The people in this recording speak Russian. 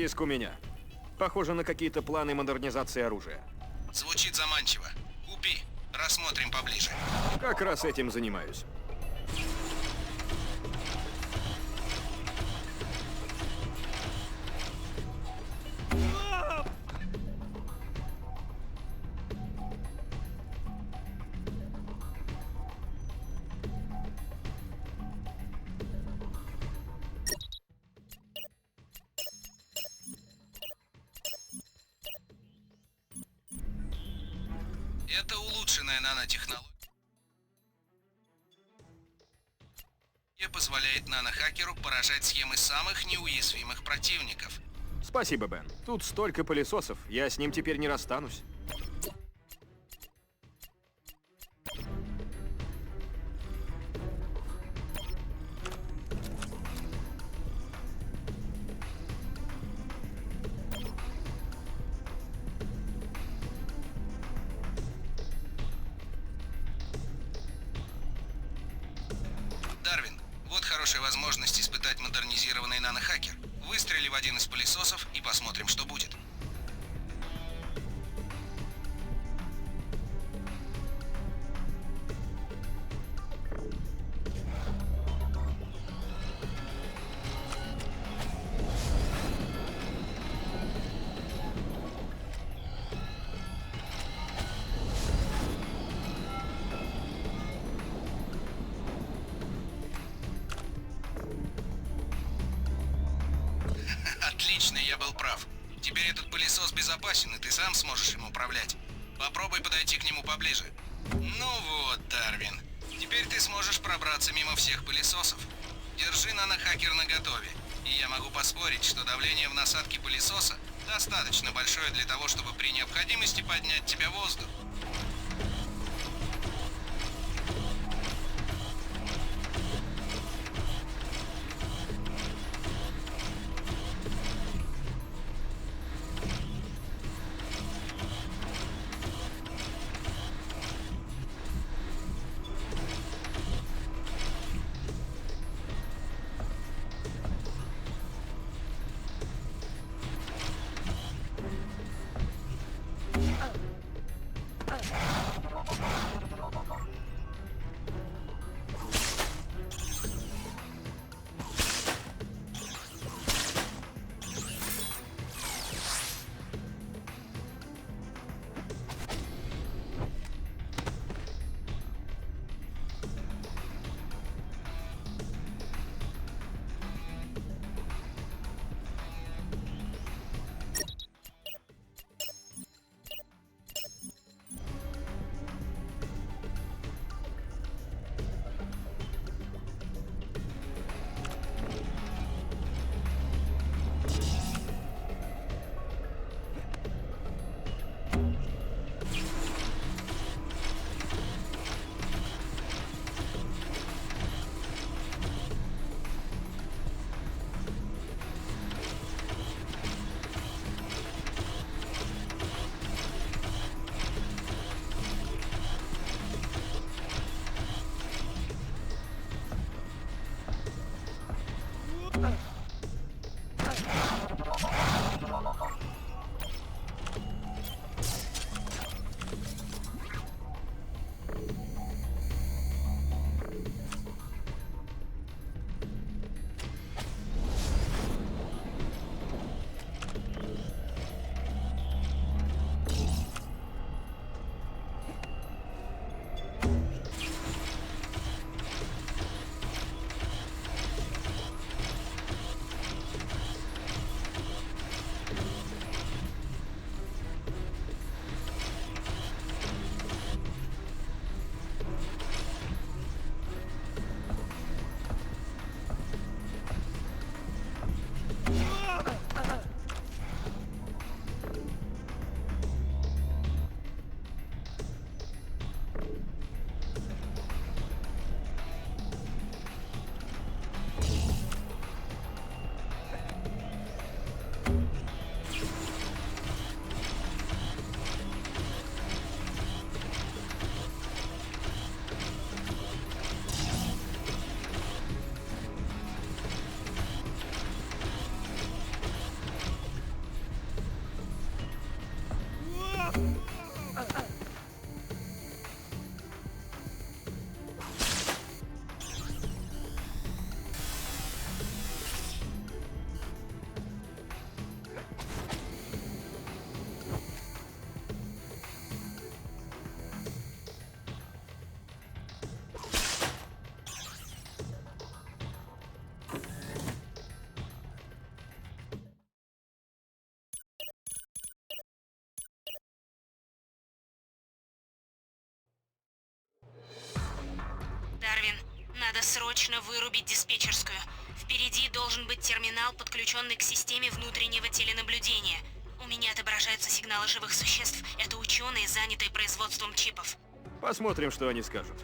Диск у меня. Похоже на какие-то планы модернизации оружия. Звучит заманчиво. Купи. Рассмотрим поближе. Как раз этим занимаюсь. Это улучшенная нанотехнология. Позволяет нанохакеру поражать схемы самых неуязвимых противников. Спасибо, Бен. Тут столько пылесосов, я с ним теперь не расстанусь. Дарвин, вот хорошая возможность испытать модернизированный нанохакер. Выстрели в один из пылесосов и посмотрим, что будет. Отлично, я был прав. Теперь этот пылесос безопасен, и ты сам сможешь им управлять. Попробуй подойти к нему поближе. Ну вот, Дарвин. Теперь ты сможешь пробраться мимо всех пылесосов. Держи нанохакер наготове. И я могу поспорить, что давление в насадке пылесоса достаточно большое для того, чтобы при необходимости поднять тебя в воздух. Надо срочно вырубить диспетчерскую. Впереди должен быть терминал, подключенный к системе внутреннего теленаблюдения. У меня отображаются сигналы живых существ. Это ученые, занятые производством чипов. Посмотрим, что они скажут.